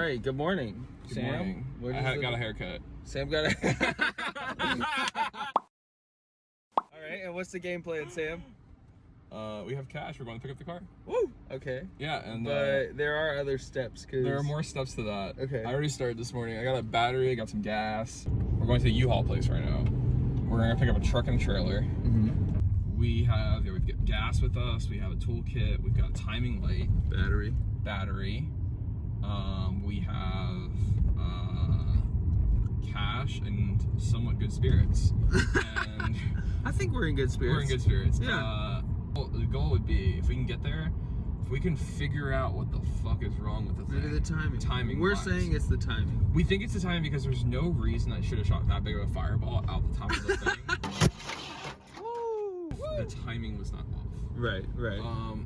right, good morning. Good Sam, morning. I got a haircut. Sam got a All right, and what's the game plan, Sam? We have cash. We're going to pick up the car. Woo! Okay. Yeah, and but there are other steps. There are more steps to that. Okay. I already started this morning. I got a battery. I got some gas. We're going to the U-Haul place right now. We're going to pick up a truck and a trailer. We've got gas with us. We have a toolkit. We've got a timing light. Battery. We have cash and somewhat good spirits. And I think we're in good spirits. We're in good spirits. Yeah. The goal would be, if we can get there, if we can figure out what the fuck is wrong with the thing. Maybe the timing. Timing. We're saying it's the timing. We think it's the timing because there's no reason that should have shot that big of a fireball out the top of the thing. The timing was not off. Right.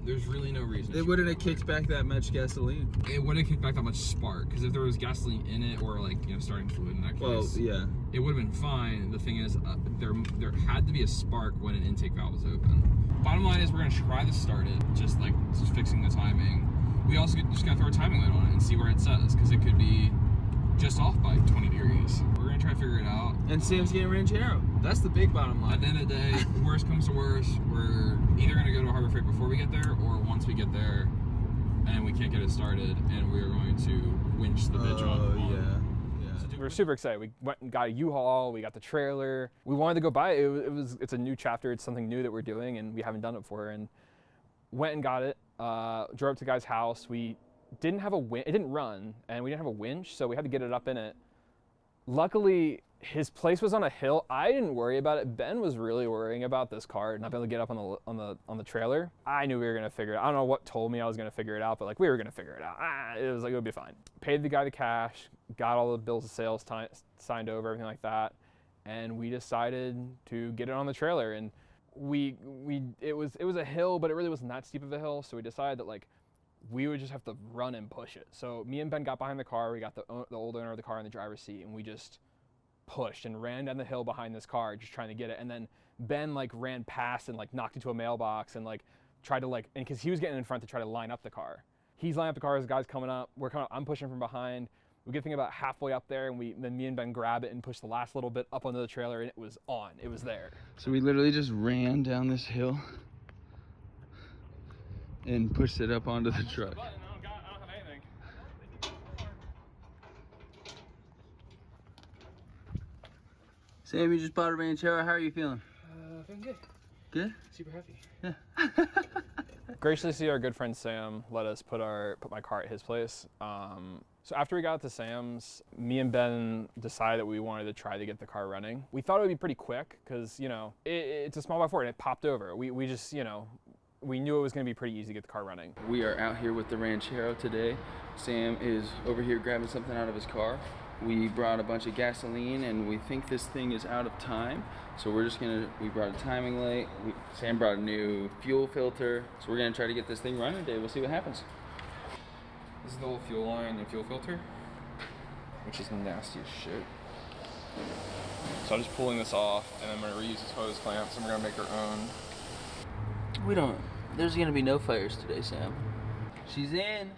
There's really no reason. It wouldn't have kicked back that much gasoline. It wouldn't have kicked back that much spark, because if there was gasoline in it or starting fluid in that case, well, yeah, it would have been fine. The thing is, there had to be a spark when an intake valve was open. Bottom line is, we're gonna try to start it, just fixing the timing. We also just gotta throw a timing light on it and see where it says, because it could be just off by 20 degrees. We're gonna try to figure it out. And Sam's getting Ranchero. That's the big bottom line. At the end of the day, worst comes to worst, we're either gonna go to Harbor Freight before we get there, or once we get there and we can't get it started, and we are going to winch the bitch on. Oh yeah. We were super excited. We went and got a U-Haul, we got the trailer. We wanted to go buy it. It's a new chapter, it's something new that we're doing and we haven't done it before. And went and got it, drove up to the guy's house. We didn't have it didn't run, and we didn't have a winch, so we had to get it up in it. Luckily, his place was on a hill. I didn't worry about it. Ben was really worrying about this car, not being able to get up on the trailer. I knew we were gonna figure it out. I don't know what told me I was gonna figure it out, but we were gonna figure it out. It was it would be fine. Paid the guy the cash, got all the bills of sales signed over, everything like that, and we decided to get it on the trailer. And it was a hill, but it really wasn't that steep of a hill, so we decided that we would just have to run and push it. So me and Ben got behind the car. We got the old owner of the car in the driver's seat, and we just pushed and ran down the hill behind this car, just trying to get it. And then Ben ran past and knocked into a mailbox and tried to and because he was getting in front to try to line up the car. He's lining up the car, the guy's coming up. I'm pushing from behind. We get the thing about halfway up there, and then me and Ben grab it and push the last little bit up onto the trailer, and it was on. It was there. So we literally just ran down this hill and pushed it up onto the truck. I don't have anything. Sam, you just bought a Ranchero. How are you feeling? Feeling good. Good? Super happy. Yeah. Graciously, our good friend Sam let us put my car at his place. So after we got to Sam's, me and Ben decided that we wanted to try to get the car running. We thought it would be pretty quick because, it's a small by 4 and it popped over. We just, we knew it was going to be pretty easy to get the car running. We are out here with the Ranchero today. Sam is over here grabbing something out of his car. We brought a bunch of gasoline and we think this thing is out of time. So we brought a timing light. Sam brought a new fuel filter. So we're gonna try to get this thing running today. We'll see what happens. This is the old fuel line and fuel filter, which is nasty as shit. So I'm just pulling this off, and I'm gonna reuse these hose clamps, and we're gonna make our own. There's gonna be no fires today, Sam. She's in,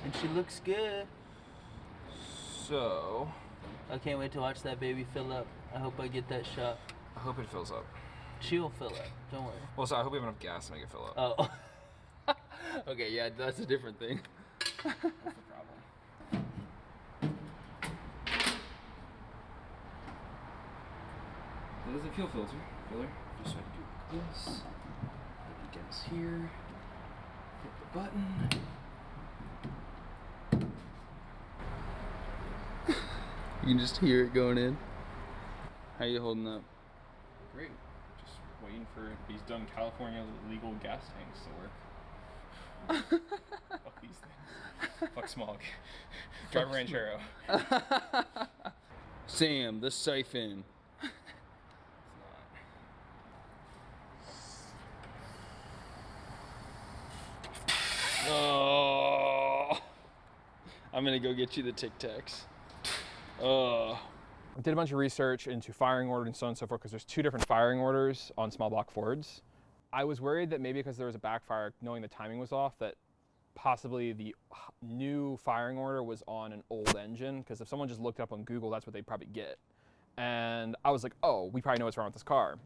and she looks good. So, I can't wait to watch that baby fill up. I hope I get that shot. I hope it fills up. She will fill up, don't worry. Well, so I hope we have enough gas to make it fill up. Oh. Okay, yeah, that's a different thing. That's the problem. There's a fuel filter. Just so I can do this. Put the gas here. Hit the button. You can just hear it going in. How you holding up? Great. Just waiting for these dumb California legal gas tanks to work. Fuck these things. Fuck smog. Drive Ranchero. Sam, the siphon. Oh, I'm gonna go get you the Tic Tacs. Oh. I did a bunch of research into firing order and so on and so forth, because there's 2 different firing orders on small block Fords. I was worried that maybe because there was a backfire, knowing the timing was off, that possibly the new firing order was on an old engine, because if someone just looked up on Google, that's what they'd probably get. And I was like, oh, we probably know what's wrong with this car.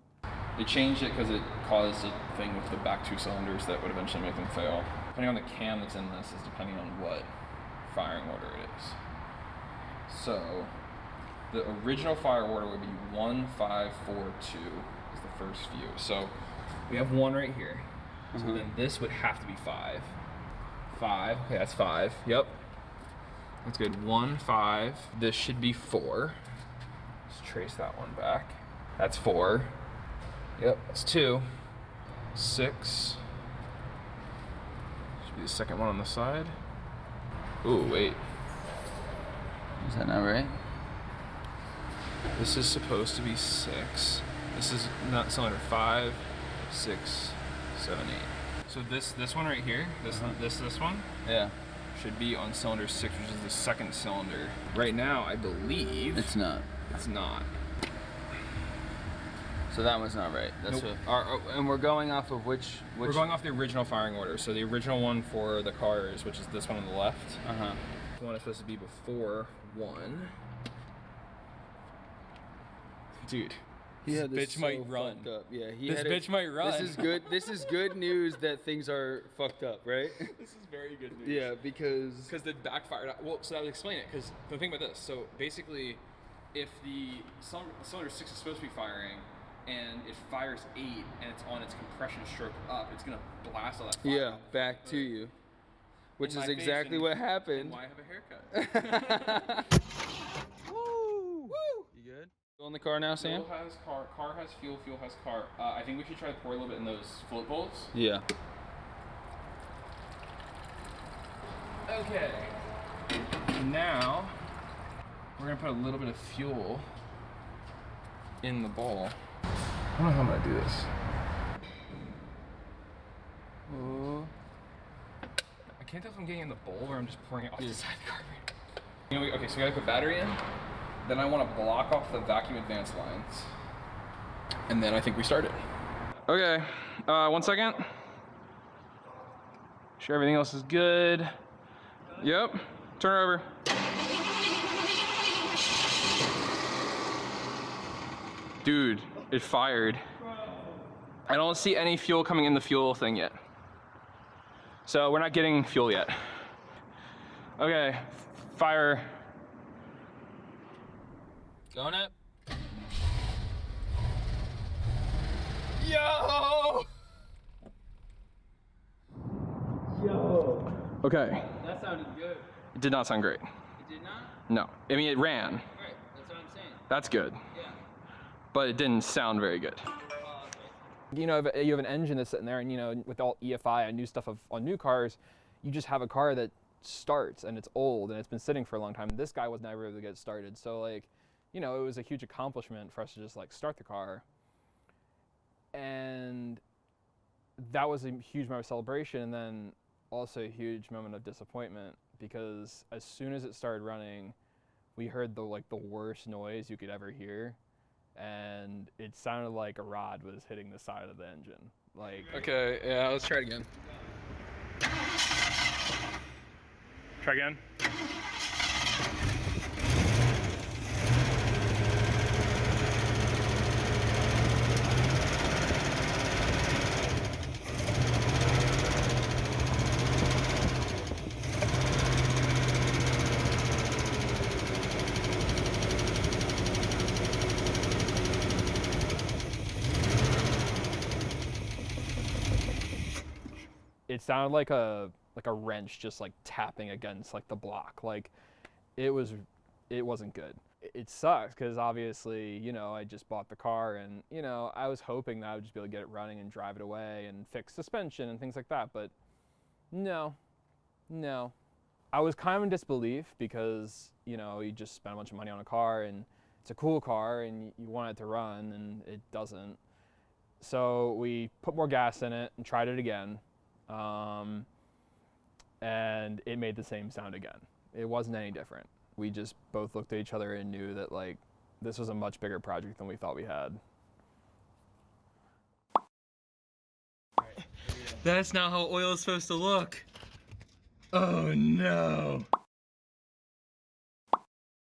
They changed it because it caused a thing with the back 2 cylinders that would eventually make them fail. Depending on the cam that's in this is depending on what firing order it is. So the original fire order would be 1542 is the first few. So we have 1 right here. So then this would have to be 5. 5. Okay, that's 5. Yep. That's good. 1, 5. This should be 4. Let's trace that one back. That's 4. Yep, that's 2. 6. Should be the second one on the side. Ooh, wait. Is that not right? This is supposed to be 6. This is not cylinder 5, 6, 7, 8. So this one right here, this one, Yeah. should be on cylinder 6, which is the second cylinder. Right now, I believe It's not. it's not. So that one's not right. That's Nope. what. And we're going off of which. We're going off the original firing order. So the original one for the cars, which is this one on the left. The one is supposed to be before 1. Dude, He this had bitch so might run. fucked up. Yeah, he This had bitch might run. This is good. This is good news that things are fucked up, right? This is very good news. Yeah, because the backfired. Well, so that would explain it. Because the thing about this, so basically, if the cylinder 6 is supposed to be firing, and it fires 8, and it's on its compression stroke up, it's gonna blast all that fire. back to you, which In is my face exactly and- what happened. And why I have a haircut? Woo! Woo! You good? Go in the car now, Sam? Fuel has car has fuel has car. I think we should try to pour a little bit in those float bowls. Yeah. Okay. Now we're gonna put a little bit of fuel in the bowl. I don't know how I'm gonna do this. Oh. I can't tell if I'm getting in the bowl or I'm just pouring it off the side of the carburetor. You know, okay, so we gotta put battery in. Then I want to block off the vacuum advance lines. And then I think we start it. Okay, 1 second. Sure everything else is good. Yep, turn her over. Dude, it fired. I don't see any fuel coming in the fuel thing yet. So we're not getting fuel yet. Okay, fire. Going up. Yo! Yo. Okay, That sounded good. it did not sound great. It did not? No, I mean it ran. Right. That's what I'm saying. That's good, Yeah. but it didn't sound very good. You know, if you have an engine that's sitting there, and you know, with all EFI and new stuff on new cars, you just have a car that starts and it's old and it's been sitting for a long time. This guy was never able to get started, so like, you know, it was a huge accomplishment for us to just like start the car. And that was a huge moment of celebration, and then also a huge moment of disappointment, because as soon as it started running, we heard the worst noise you could ever hear, and it sounded like a rod was hitting the side of the engine. Like, Okay, yeah, let's try it again. Try again. it sounded like a wrench just like tapping against like the block. Like it wasn't good. It sucks because obviously, you know, I just bought the car, and you know, I was hoping that I would just be able to get it running and drive it away and fix suspension and things like that, but no. I was kind of in disbelief because, you know, you just spent a bunch of money on a car and it's a cool car and you want it to run and it doesn't. So we put more gas in it and tried it again. And it made the same sound again. It wasn't any different. We just both looked at each other and knew that like this was a much bigger project than we thought we had. That's not how oil is supposed to look. Oh no.